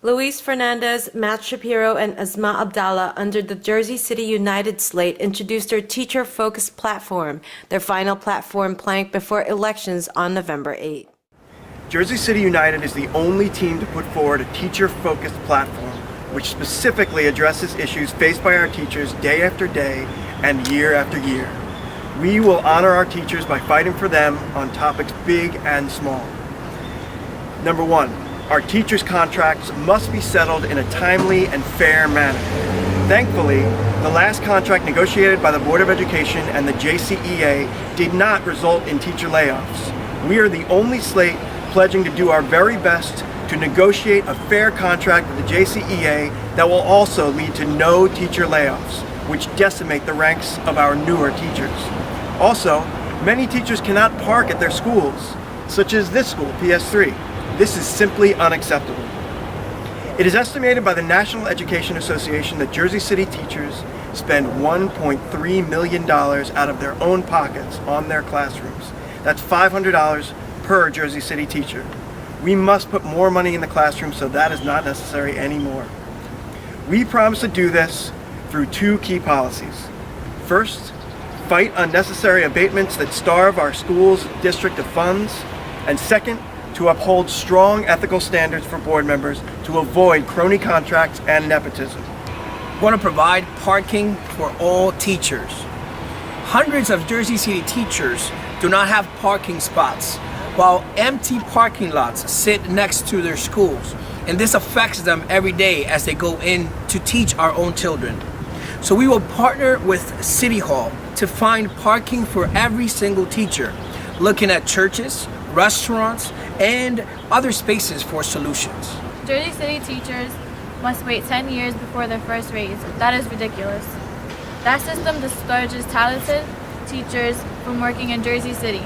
Luis Fernandez, Matt Schapiro, and Asmaa Abdalla under the Jersey City United slate introduced their teacher-focused platform, their final platform plank before elections on November 8. Jersey City United is the only team to put forward a teacher-focused platform which specifically addresses issues faced by our teachers day after day and year after year. We will honor our teachers by fighting for them on topics big and small. Number one, our teachers' contracts must be settled in a timely and fair manner. Thankfully, the last contract negotiated by the Board of Education and the JCEA did not result in teacher layoffs. We are the only slate pledging to do our very best to negotiate a fair contract with the JCEA that will also lead to no teacher layoffs, which decimate the ranks of our newer teachers. Also, many teachers cannot park at their schools, such as this school, PS3. This is simply unacceptable. It is estimated by the National Education Association that Jersey City teachers spend $1.3 million out of their own pockets on their classrooms. That's $500 per Jersey City teacher. We must put more money in the classroom, so that is not necessary anymore. We promise to do this through two key policies. First, fight unnecessary abatements that starve our schools district of funds. And second, to uphold strong ethical standards for board members to avoid crony contracts and nepotism. We want to provide parking for all teachers. Hundreds of Jersey City teachers do not have parking spots, while empty parking lots sit next to their schools, and this affects them every day as they go in to teach our own children. So we will partner with City Hall to find parking for every single teacher, looking at churches, restaurants, and other spaces for solutions. Jersey City teachers must wait 10 years before their first raise. That is ridiculous. That system discourages talented teachers from working in Jersey City.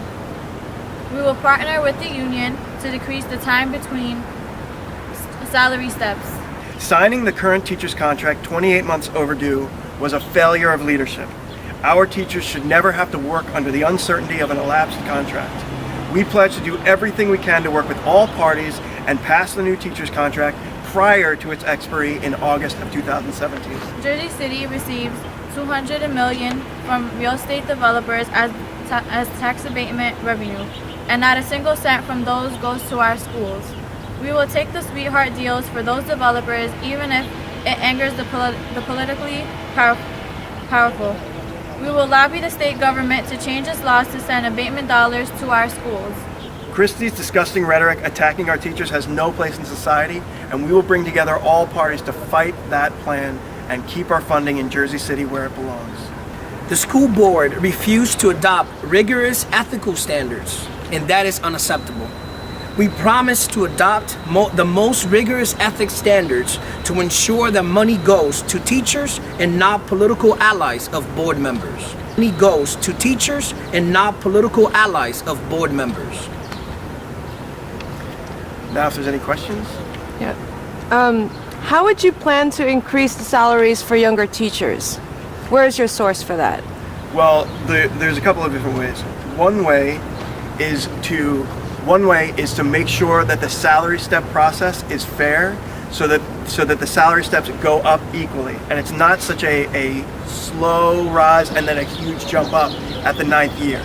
We will partner with the union to decrease the time between salary steps. Signing the current teacher's contract 28 months overdue was a failure of leadership. Our teachers should never have to work under the uncertainty of an elapsed contract. We pledge to do everything we can to work with all parties and pass the new teacher's contract prior to its expiry in August of 2017. Jersey City receives $200 million from real estate developers as tax abatement revenue, and not a single cent from those goes to our schools. We will take the sweetheart deals for those developers even if it angers the politically powerful. We will lobby the state government to change its laws to send abatement dollars to our schools. Christie's disgusting rhetoric attacking our teachers has no place in society, and we will bring together all parties to fight that plan and keep our funding in Jersey City where it belongs. The school board refused to adopt rigorous ethical standards, and that is unacceptable. We promise to adopt the most rigorous ethics standards to ensure that money goes to teachers and not political allies of board members. Money goes to teachers and not political allies of board members. Now, if there's any questions? Yeah. How would you plan to increase the salaries for younger teachers? Where is your source for that? Well, there's a couple of different ways. One way is to make sure that the salary step process is fair, so that the salary steps go up equally, and it's not such a slow rise and then a huge jump up at the 9th year.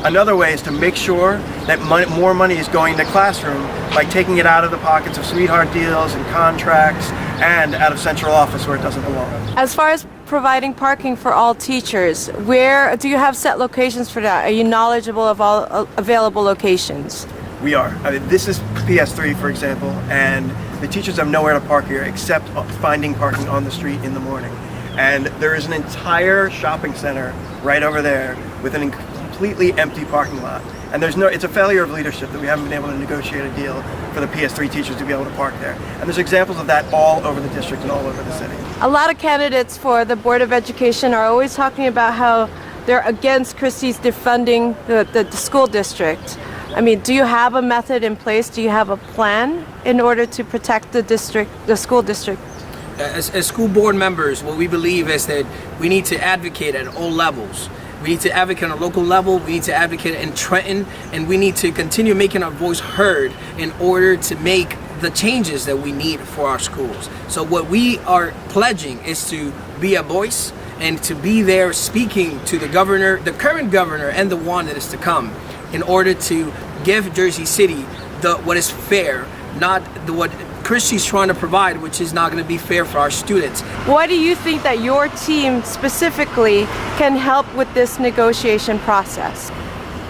Another way is to make sure that more money is going to classroom by taking it out of the pockets of sweetheart deals and contracts and out of central office where it doesn't belong. As far as providing parking for all teachers, where do you have set locations for that? Are you knowledgeable of all available locations? We are. I mean, this is PS3, for example, and the teachers have nowhere to park here except finding parking on the street in the morning. And there is an entire shopping center right over there with a completely empty parking lot. And it's a failure of leadership that we haven't been able to negotiate a deal for the PS3 teachers to be able to park there. And there's examples of that all over the district and all over the city. A lot of candidates for the Board of Education are always talking about how they're against Christie's defunding the school district. I mean, do you have a method in place? Do you have a plan in order to protect the school district? As school board members, what we believe is that we need to advocate at all levels. We need to advocate on a local level, we need to advocate in Trenton, and we need to continue making our voice heard in order to make the changes that we need for our schools. So what we are pledging is to be a voice and to be there speaking to the governor, the current governor, and the one that is to come, in order to give Jersey City what is fair, not what Christie's trying to provide, which is not going to be fair for our students. Why do you think that your team specifically can help with this negotiation process?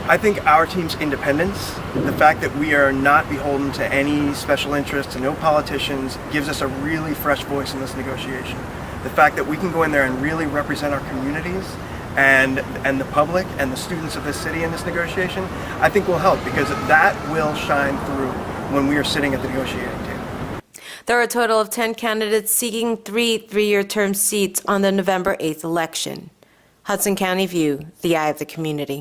I think our team's independence, the fact that we are not beholden to any special interests, to no politicians, gives us a really fresh voice in this negotiation. The fact that we can go in there and really represent our communities and the public and the students of this city in this negotiation, I think will help, because that will shine through when we are sitting at the negotiating table. There are a total of 10 candidates seeking three-year term seats on the November 8th election. Hudson County View, the eye of the community.